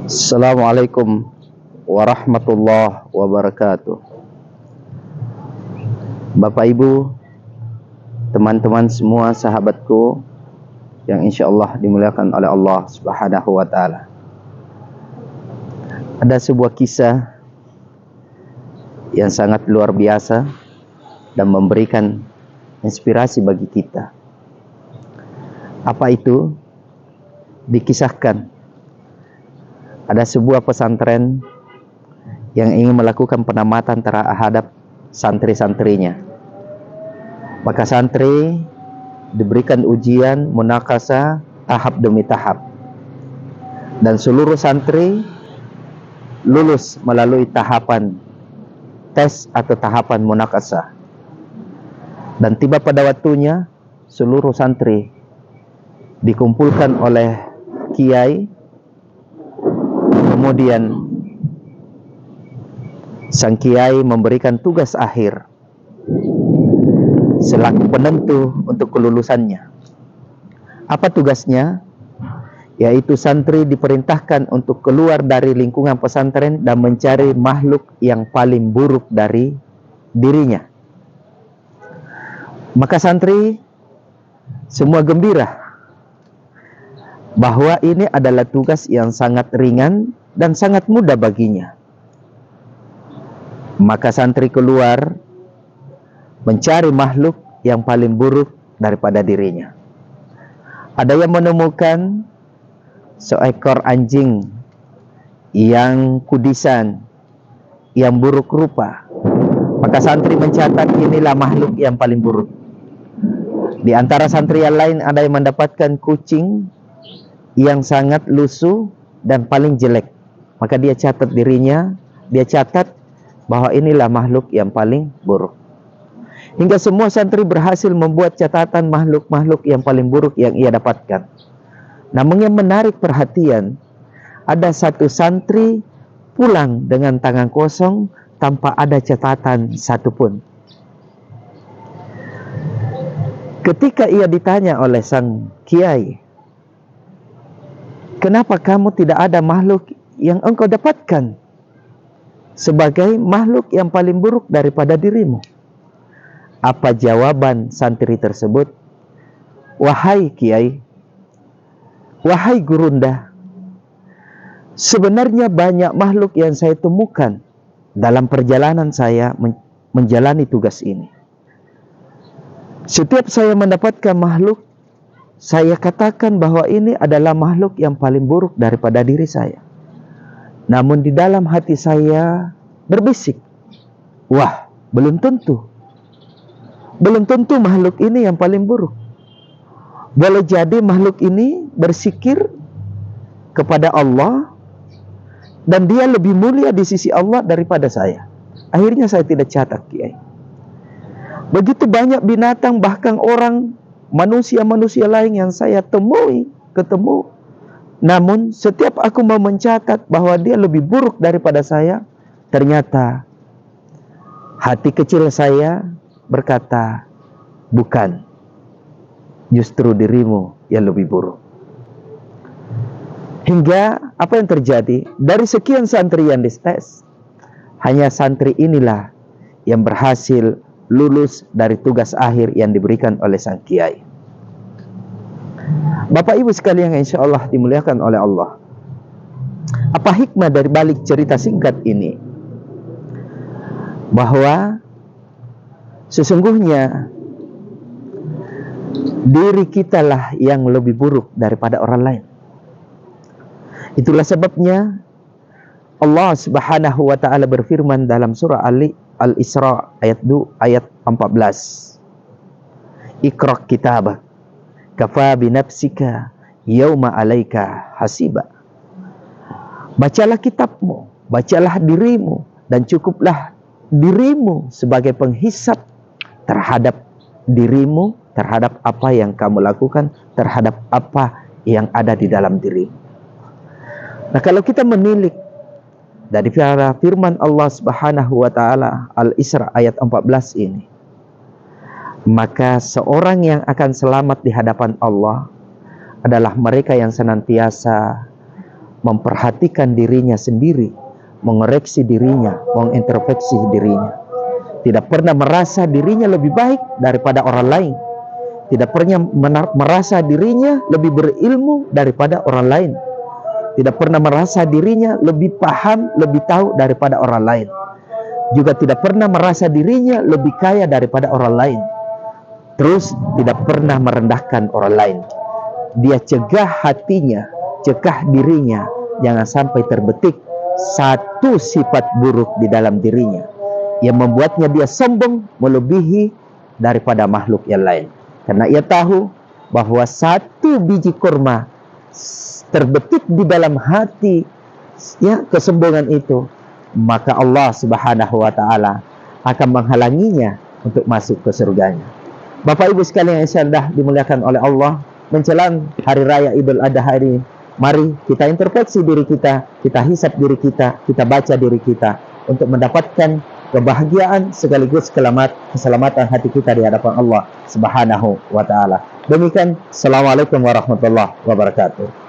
Assalamualaikum warahmatullahi wabarakatuh. Bapak Ibu, teman-teman semua, sahabatku yang insya Allah dimuliakan oleh Allah Subhanahu wa Ta'ala. Ada sebuah kisah yang sangat luar biasa dan memberikan inspirasi bagi kita. Apa itu? Dikisahkan ada sebuah pesantren yang ingin melakukan penamatan terhadap santri-santrinya. Maka santri diberikan ujian munakasah tahap demi tahap, dan seluruh santri lulus melalui tahapan tes atau tahapan munakasah. Dan tiba pada waktunya, seluruh santri dikumpulkan oleh kiai. Kemudian sang kiai memberikan tugas akhir selaku penentu untuk kelulusannya. Apa tugasnya? Yaitu santri diperintahkan untuk keluar dari lingkungan pesantren dan mencari makhluk yang paling buruk dari dirinya. Maka santri semua gembira bahwa ini adalah tugas yang sangat ringan dan sangat mudah baginya. Maka santri keluar mencari makhluk yang paling buruk daripada dirinya. Ada yang menemukan seekor anjing yang kudisan, yang buruk rupa. Maka santri mencatat inilah makhluk yang paling buruk. Di antara santri yang lain ada yang mendapatkan kucing yang sangat lusuh dan paling jelek. Maka dia catat dirinya, dia catat bahwa inilah makhluk yang paling buruk. Hingga semua santri berhasil membuat catatan makhluk-makhluk yang paling buruk yang ia dapatkan. Namun yang menarik perhatian, ada satu santri pulang dengan tangan kosong tanpa ada catatan satupun. Ketika ia ditanya oleh sang kiai, "Kenapa kamu tidak ada makhluk yang engkau dapatkan sebagai makhluk yang paling buruk daripada dirimu?" Apa jawaban santri tersebut? "Wahai kiai, wahai gurunda, sebenarnya banyak makhluk yang saya temukan dalam perjalanan saya menjalani tugas ini. Setiap saya mendapatkan makhluk, saya katakan bahwa ini adalah makhluk yang paling buruk daripada diri saya. Namun di dalam hati saya berbisik, wah, belum tentu makhluk ini yang paling buruk. Boleh jadi makhluk ini bersikir kepada Allah dan dia lebih mulia di sisi Allah daripada saya." Akhirnya saya tidak catat, kiai. Begitu banyak binatang, bahkan orang, manusia-manusia lain yang saya ketemu. Namun setiap aku mau mencatat bahwa dia lebih buruk daripada saya, ternyata hati kecil saya berkata, bukan, justru dirimu yang lebih buruk. Hingga apa yang terjadi? Dari sekian santri yang dites, hanya santri inilah yang berhasil lulus dari tugas akhir yang diberikan oleh sang kiai. Bapak Ibu sekalian yang insya Allah dimuliakan oleh Allah, apa hikmah dari balik cerita singkat ini? Bahwa sesungguhnya diri kitalah yang lebih buruk daripada orang lain. Itulah sebabnya Allah Subhanahu wa Ta'ala berfirman dalam surah Al-Isra ayat 14. "Iqra' kitabak kafa binafsika yauma 'alaika hasiba." Bacalah kitabmu, bacalah dirimu, dan cukuplah dirimu sebagai penghisap terhadap dirimu, terhadap apa yang kamu lakukan, terhadap apa yang ada di dalam diri. Nah, kalau kita menilik dari firman Allah Subhanahu wa Ta'ala Al-Isra ayat 14 ini, maka seorang yang akan selamat di hadapan Allah adalah mereka yang senantiasa memperhatikan dirinya sendiri, mengoreksi dirinya, mengintrospeksi dirinya. Tidak pernah merasa dirinya lebih baik daripada orang lain. Tidak pernah merasa dirinya lebih berilmu daripada orang lain. Tidak pernah merasa dirinya lebih paham, lebih tahu daripada orang lain. Juga tidak pernah merasa dirinya lebih kaya daripada orang lain. Terus tidak pernah merendahkan orang lain. Dia cegah hatinya, cegah dirinya, jangan sampai terbetik satu sifat buruk di dalam dirinya yang membuatnya dia sombong melebihi daripada makhluk yang lain. Karena ia tahu bahwa satu biji kurma terbetik di dalam hati ya kesombongan itu, maka Allah Subhanahu wa taala akan menghalanginya untuk masuk ke surganya. Bapak Ibu sekalian yang insyaallah dimuliakan oleh Allah, menjelang hari raya Idul Adha hari, mari kita introspeksi diri kita, kita hisab diri kita baca diri kita untuk mendapatkan kebahagiaan sekaligus keselamatan hati kita di hadapan Allah Subhanahu wa taala. Demikian, assalamualaikum warahmatullahi wabarakatuh.